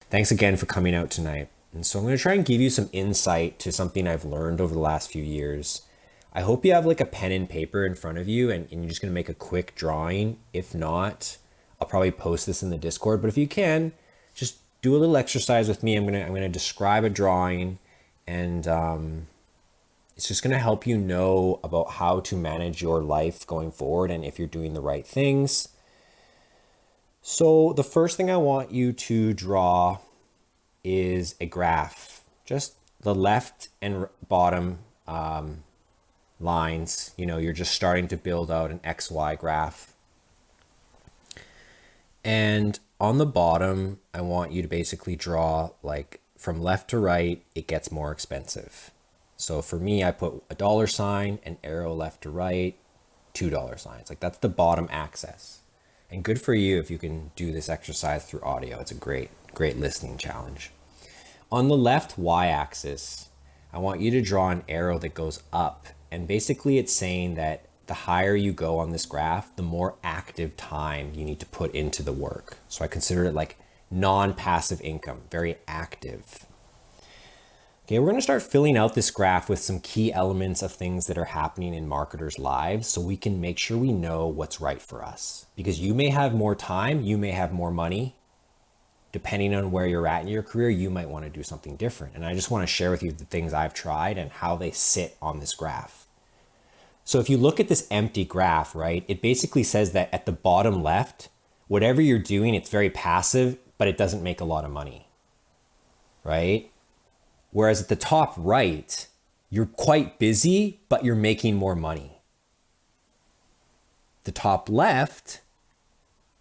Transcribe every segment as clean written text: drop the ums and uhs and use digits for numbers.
Thanks again for coming out tonight. And so I'm going to try and give you some insight to something I've learned over the last few years. I hope you have like a pen and paper in front of you and you're just going to make a quick drawing. If not, I'll probably post this in the Discord. But if you can, just do a little exercise with me. I'm gonna describe a drawing, and it's just going to help you know about how to manage your life going forward and if you're doing the right things. So the first thing I want you to draw is a graph, just the left and bottom lines. You're just starting to build out an XY graph. And on the bottom, I want you to basically draw like from left to right, it gets more expensive. So for me, I put a dollar sign, an arrow left to right, $2 signs. Like that's the bottom axis. And good for you if you can do this exercise through audio. It's a great listening challenge. On the left y-axis, I want you to draw an arrow that goes up. And basically it's saying that the higher you go on this graph, the more active time you need to put into the work. So I consider it like non-passive income, very active. Okay, we're gonna start filling out this graph with some key elements of things that are happening in marketers' lives so we can make sure we know what's right for us. Because you may have more time, you may have more money. Depending on where you're at in your career, you might wanna do something different. And I just wanna share with you the things I've tried and how they sit on this graph. So if you look at this empty graph, right, it basically says that at the bottom left, whatever you're doing, it's very passive, but it doesn't make a lot of money, right? Whereas at the top right, you're quite busy, but you're making more money. The top left,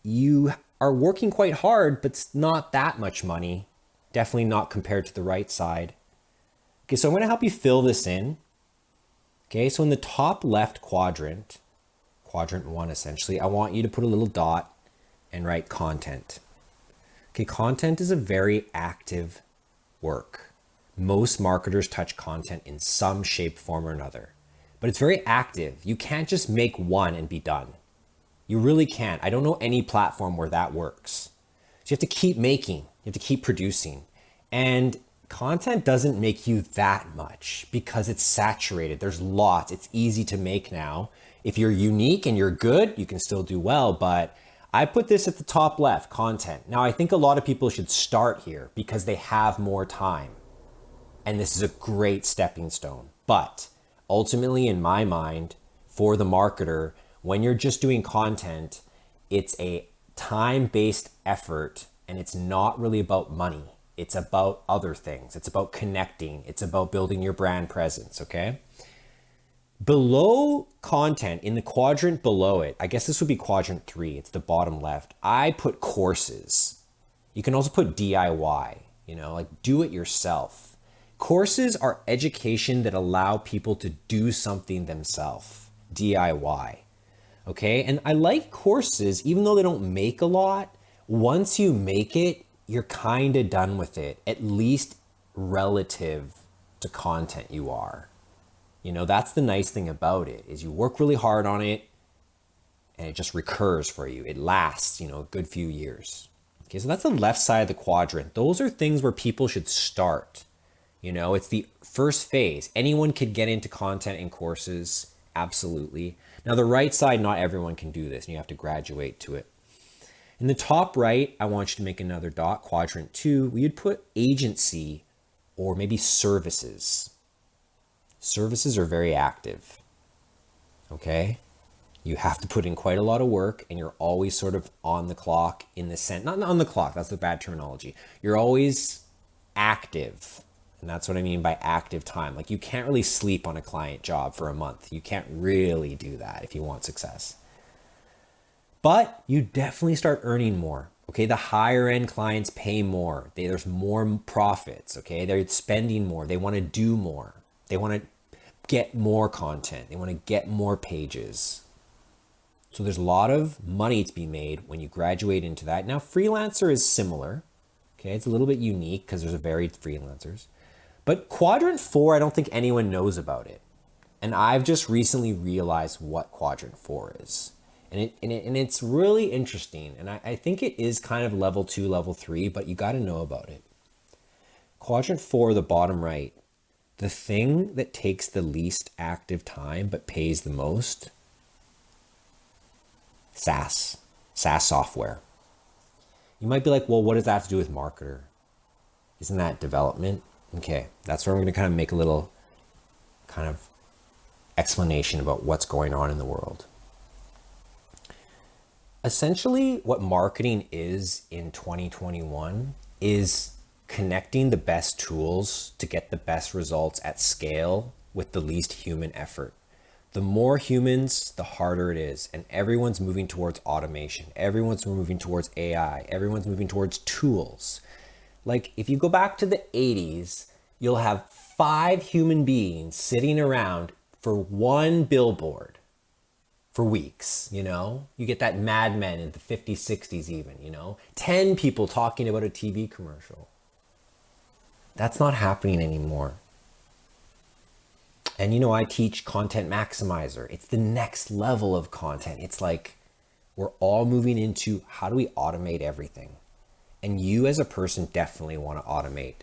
you are working quite hard, but it's not that much money. Definitely not compared to the right side. Okay, so I'm gonna help you fill this in. Okay, so in the top left quadrant, quadrant 1 essentially, I want you to put a little dot and write content. Okay, content is a very active work. Most marketers touch content in some shape, form, or another, but it's very active. You can't just make one and be done. You really can't. I don't know any platform where that works. So you have to keep making, you have to keep producing. And content doesn't make you that much because it's saturated. There's lots. It's easy to make now. If you're unique and you're good, you can still do well, but I put this at the top left, content. Now I think a lot of people should start here because they have more time. And this is a great stepping stone. But ultimately, in my mind, for the marketer, when you're just doing content, it's a time-based effort and it's not really about money. It's about other things. It's about connecting. It's about building your brand presence, okay? Below content, in the quadrant below it, I guess this would be quadrant 3. It's the bottom left. I put courses. You can also put DIY, like do it yourself. Courses are education that allow people to do something themselves, DIY, okay? And I like courses, even though they don't make a lot, once you make it, you're kind of done with it, at least relative to content you are. That's the nice thing about it, is you work really hard on it and it just recurs for you. It lasts, a good few years. Okay, so that's the left side of the quadrant. Those are things where people should start. It's the first phase. Anyone could get into content and courses, absolutely. Now the right side, not everyone can do this and you have to graduate to it. In the top right, I want you to make another dot, quadrant 2. We'd put agency or maybe services. Services are very active, okay? You have to put in quite a lot of work and you're always sort of on the clock in the sense, not on the clock, that's the bad terminology. You're always active. And that's what I mean by active time. Like you can't really sleep on a client job for a month. You can't really do that if you want success. But you definitely start earning more. Okay, the higher end clients pay more. There's more profits. Okay, they're spending more. They want to do more. They want to get more content. They want to get more pages. So there's a lot of money to be made when you graduate into that. Now, Freelancer is similar. Okay, it's a little bit unique because there's a varied freelancers. But Quadrant 4, I don't think anyone knows about it. And I've just recently realized what Quadrant 4 is. And it's really interesting. And I think it is kind of level 2, level 3, but you got to know about it. Quadrant 4, the bottom right, the thing that takes the least active time but pays the most, SaaS software. You might be like, well, what does that have to do with marketer? Isn't that development? Okay, that's where I'm going to kind of make a little kind of explanation about what's going on in the world. Essentially, what marketing is in 2021 is connecting the best tools to get the best results at scale with the least human effort. The more humans, the harder it is. And everyone's moving towards automation. Everyone's moving towards AI. Everyone's moving towards tools. Like if you go back to the 80s, you'll have 5 human beings sitting around for one billboard for weeks, you know? You get that Mad Men in the 50s, 60s even, you know? 10 people talking about a TV commercial. That's not happening anymore. And you know, I teach content maximizer. It's the next level of content. It's like we're all moving into how do we automate everything? And you as a person definitely want to automate.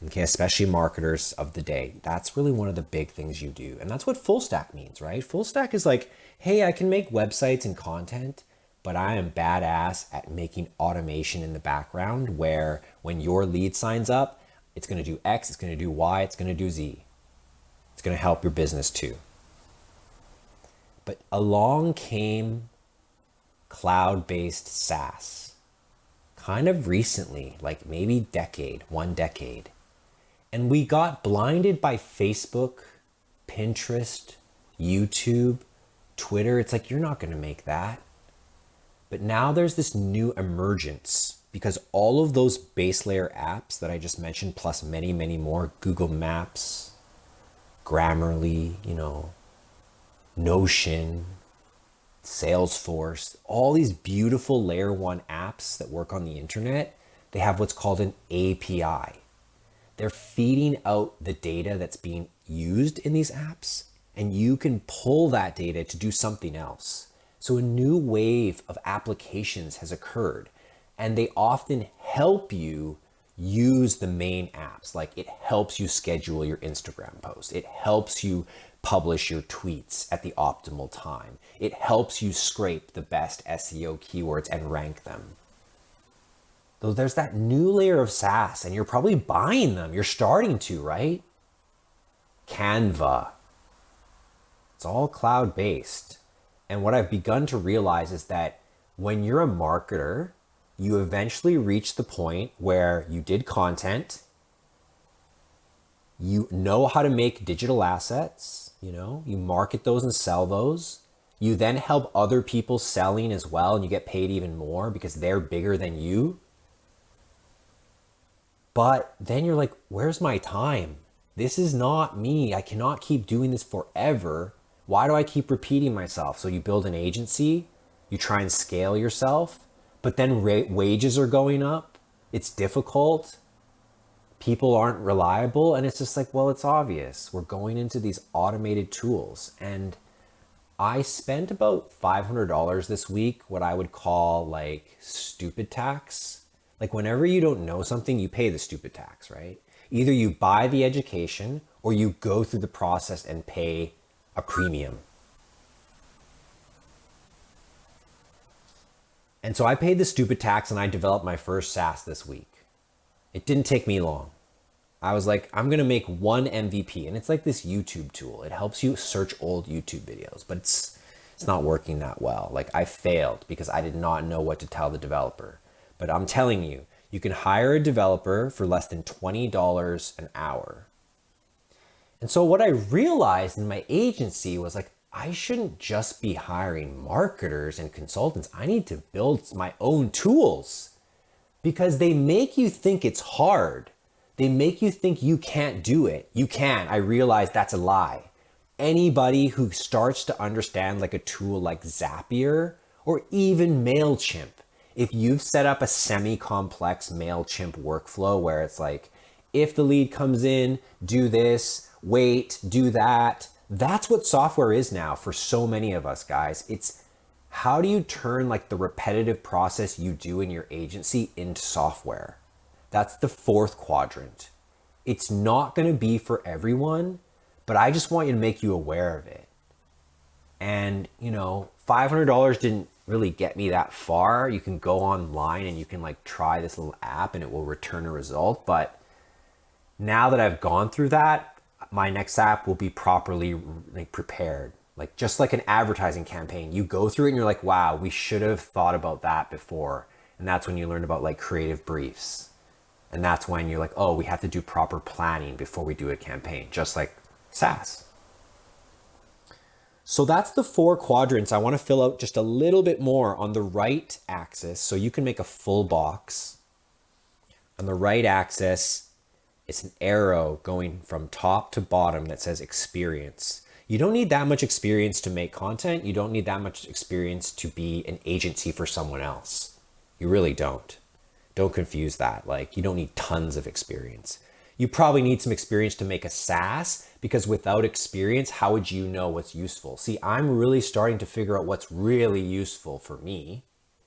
Okay, especially marketers of the day. That's really one of the big things you do. And that's what full stack means, right? Full stack is like, hey, I can make websites and content, but I am badass at making automation in the background where when your lead signs up, it's going to do X, it's going to do Y, it's going to do Z. It's going to help your business too. But along came cloud-based SaaS kind of recently, like maybe one decade. And we got blinded by Facebook, Pinterest, YouTube, Twitter. It's like, you're not going to make that. But now there's this new emergence because all of those base layer apps that I just mentioned, plus many, many more, Google Maps, Grammarly, you know, Notion, Salesforce, all these beautiful layer 1 apps that work on the internet, they have what's called an API. They're feeding out the data that's being used in these apps, and you can pull that data to do something else. So a new wave of applications has occurred, and they often help you use the main apps. Like it helps you schedule your Instagram post. It helps you publish your tweets at the optimal time. It helps you scrape the best SEO keywords and rank them. Though there's that new layer of SaaS and you're probably buying them. You're starting to, right? Canva. It's all cloud-based. And what I've begun to realize is that when you're a marketer, you eventually reach the point where you did content, you know how to make digital assets, you know, you market those and sell those. You then help other people selling as well, and you get paid even more because they're bigger than you. But then you're like, where's my time? This is not me. I cannot keep doing this forever. Why do I keep repeating myself? So you build an agency, you try and scale yourself, but then wages are going up. It's difficult. People aren't reliable. And it's just like, well, it's obvious. We're going into these automated tools. And I spent about $500 this week, what I would call like stupid tax. Like whenever you don't know something, you pay the stupid tax, right? Either you buy the education or you go through the process and pay a premium. And so I paid the stupid tax and I developed my first SaaS this week. It didn't take me long. I was like, I'm gonna make one MVP, and it's like this YouTube tool. It helps you search old YouTube videos, but it's not working that well. Like I failed because I did not know what to tell the developer. But I'm telling you, you can hire a developer for less than $20 an hour. And so what I realized in my agency was like, I shouldn't just be hiring marketers and consultants. I need to build my own tools because they make you think it's hard. They make you think you can't do it. You can. I realize that's a lie. Anybody who starts to understand like a tool like Zapier or even MailChimp, if you've set up a semi-complex MailChimp workflow where it's like, if the lead comes in, do this, wait, do that. That's what software is now for so many of us, guys. It's how do you turn like the repetitive process you do in your agency into software? That's the fourth quadrant. It's not going to be for everyone, but I just want you to make you aware of it. And, $500 didn't really get me that far. You can go online and you can like try this little app and it will return a result. But now that I've gone through that, my next app will be properly like prepared. Like just like an advertising campaign, you go through it and you're like, wow, we should have thought about that before. And that's when you learn about like creative briefs. And that's when you're like, oh, we have to do proper planning before we do a campaign, just like SaaS. So that's the 4 quadrants. I want to fill out just a little bit more on the right axis so you can make a full box. On the right axis, it's an arrow going from top to bottom that says experience. You don't need that much experience to make content. You don't need that much experience to be an agency for someone else. You really don't. Don't confuse that. Like, you don't need tons of experience. You probably need some experience to make a SaaS, because without experience, how would you know what's useful? See, I'm really starting to figure out what's really useful for me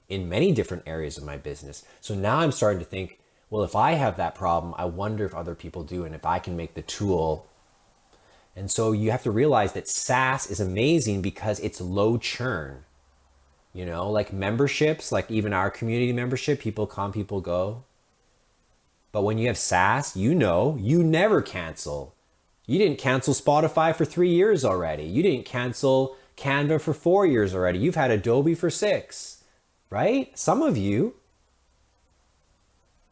in many different areas of my business. So now I'm starting to think, well, if I have that problem, I wonder if other people do, and if I can make the tool. And so you have to realize that SaaS is amazing because it's low churn. Like memberships, like even our community membership, people come, people go. But when you have SaaS, you never cancel. You didn't cancel Spotify for 3 years already. You didn't cancel Canva for 4 years already. You've had Adobe for 6, right? Some of you.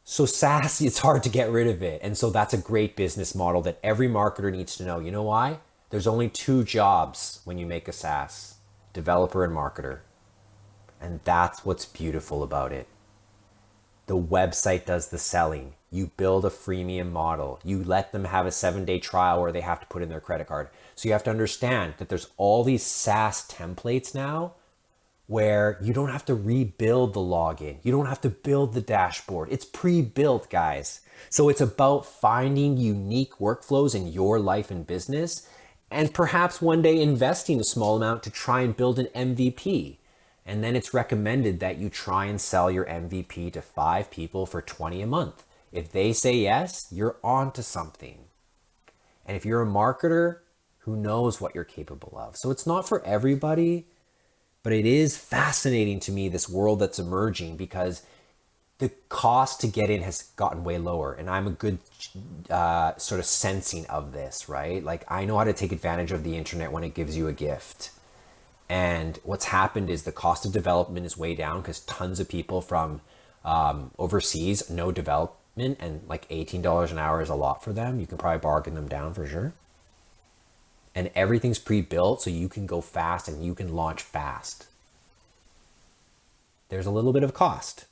So SaaS, it's hard to get rid of it. And so that's a great business model that every marketer needs to know. You know why? There's only 2 jobs when you make a SaaS: developer and marketer. And that's what's beautiful about it. The website does the selling. You build a freemium model. You let them have a 7-day trial where they have to put in their credit card. So you have to understand that there's all these SaaS templates now where you don't have to rebuild the login. You don't have to build the dashboard. It's pre-built, guys. So it's about finding unique workflows in your life and business, and perhaps one day investing a small amount to try and build an MVP. And then it's recommended that you try and sell your MVP to 5 people for $20 a month. If they say yes, you're on to something. And if you're a marketer, who knows what you're capable of? So it's not for everybody, but it is fascinating to me, this world that's emerging, because the cost to get in has gotten way lower. And I'm a good sort of sensing of this, right? Like, I know how to take advantage of the internet when it gives you a gift. And what's happened is the cost of development is way down because tons of people from overseas know development, and like $18 an hour is a lot for them. You can probably bargain them down for sure. And everything's pre-built so you can go fast and you can launch fast. There's a little bit of cost.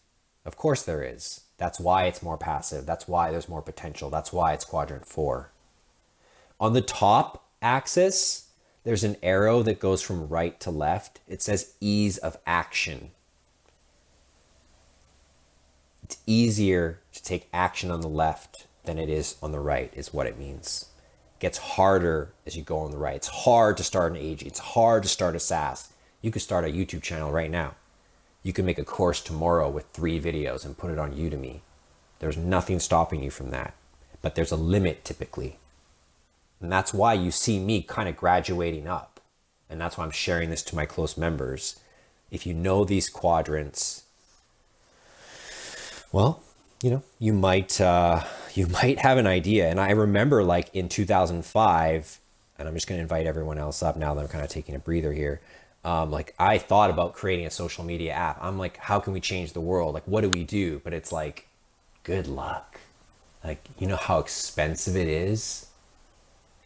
Of course there is. That's why it's more passive. That's why there's more potential. That's why it's quadrant 4. On the top axis, there's an arrow that goes from right to left. It says ease of action. It's easier to take action on the left than it is on the right, is what it means. It gets harder as you go on the right. It's hard to start an agency. It's hard to start a SaaS. You could start a YouTube channel right now. You can make a course tomorrow with 3 videos and put it on Udemy. There's nothing stopping you from that. But there's a limit typically. And that's why you see me kind of graduating up. And that's why I'm sharing this to my close members. If you know these quadrants, well, you might have an idea. And I remember like in 2005, and I'm just going to invite everyone else up now that I'm kind of taking a breather here. Like, I thought about creating a social media app. I'm like, how can we change the world? Like, what do we do? But it's like, good luck. Like, you know how expensive it is?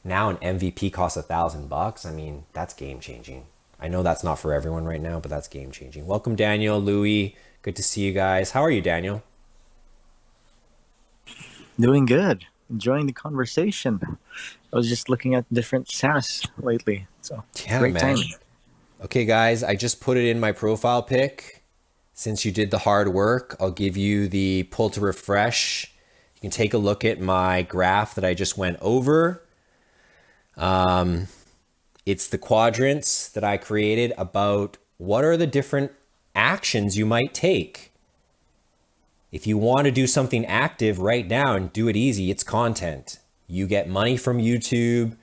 Now an MVP costs $1,000. I mean, that's game changing. I know that's not for everyone right now, but that's game changing. Welcome, Daniel, Louis. Good to see you guys. How are you, Daniel? Doing good. Enjoying the conversation. I was just looking at different SaaS lately. So yeah, great man. time. Okay, guys, I just put it in my profile pic. Since you did the hard work, I'll give you the pull to refresh. You can take a look at my graph that I just went over. It's the quadrants that I created about What are the different actions you might take? If you want to do something active right now and do it easy, it's content. You get money from YouTube.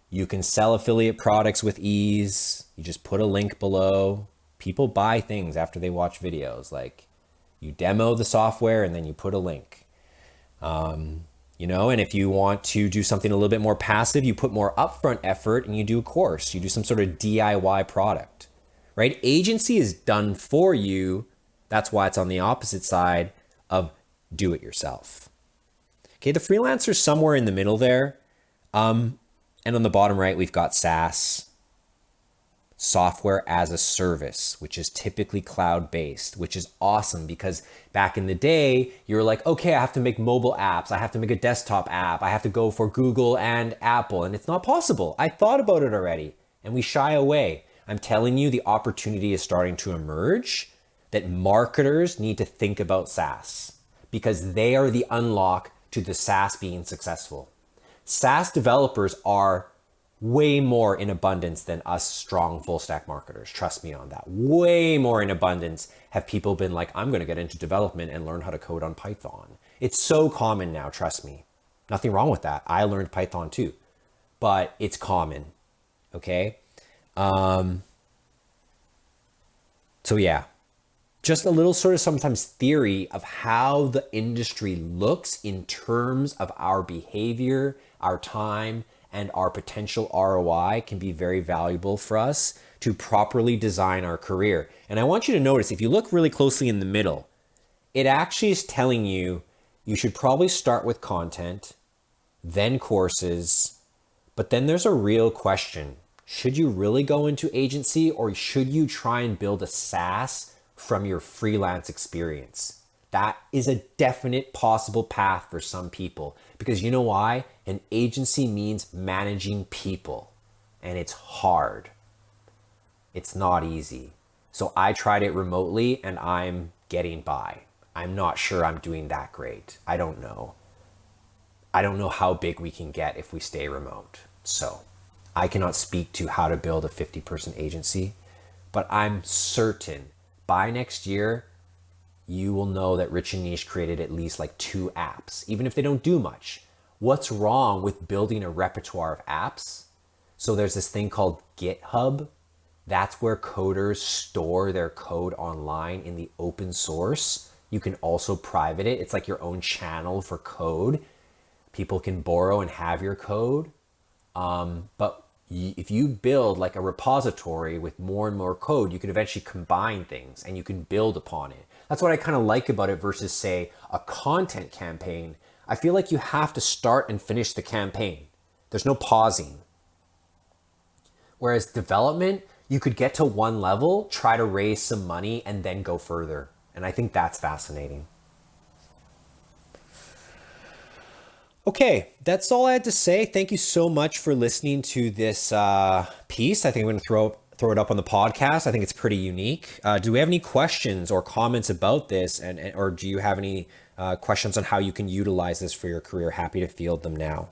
You can sell affiliate products with ease. You just put a link below. People buy things after they watch videos. Like, you demo the software and then you put a link. And if you want to do something a little bit more passive, you put more upfront effort and you do a course. You do some sort of DIY product, right? Agency is done for you. That's why it's on the opposite side of do it yourself. Okay, the freelancer's somewhere in the middle there. And on the bottom right, we've got SaaS, software as a service, which is typically cloud-based, which is awesome because back in the day, you're like, okay, I have to make mobile apps. I have to make a desktop app. I have to go for Google and Apple, and it's not possible. I thought about it already, and we shy away. I'm telling you, the opportunity is starting to emerge that marketers need to think about SaaS because they are the unlock to the SaaS being successful. SaaS developers are way more in abundance than us strong full stack marketers. Trust me on that. Way more in abundance have people been like, I'm going to get into development and learn how to code on Python. It's so common now, trust me. Nothing wrong with that. I learned Python too, but it's common. Okay. So yeah, just a little sort of sometimes theory of how the industry looks in terms of our behavior, our time, and our potential ROI can be very valuable for us to properly design our career. And I want you to notice, if you look really closely in the middle, it actually is telling you you should probably start with content, then courses, but then there's a real question. Should you really go into agency or should you try and build a SaaS from your freelance experience? That is a definite possible path for some people because you know why? An agency means managing people and it's hard. It's not easy. So I tried it remotely and I'm getting by. I'm not sure I'm doing that great. I don't know. I don't know how big we can get if we stay remote. So I cannot speak to how to build a 50-person agency, but I'm certain by next year, you will know that Rich+Niche created at least like 2 apps, even if they don't do much. What's wrong with building a repertoire of apps? So there's this thing called GitHub. That's where coders store their code online in the open source. You can also private it. It's like your own channel for code. People can borrow and have your code. But if you build like a repository with more and more code, you can eventually combine things and you can build upon it. That's what I kind of like about it versus say a content campaign. I feel like you have to start and finish the campaign. There's no pausing. Whereas development, you could get to one level, try to raise some money and then go further. And I think that's fascinating. Okay, that's all I had to say. Thank you so much for listening to this piece. I think I'm going to throw it up on the podcast. I think it's pretty unique. Do we have any questions or comments about this, or do you have any questions on how you can utilize this for your career? Happy to field them now.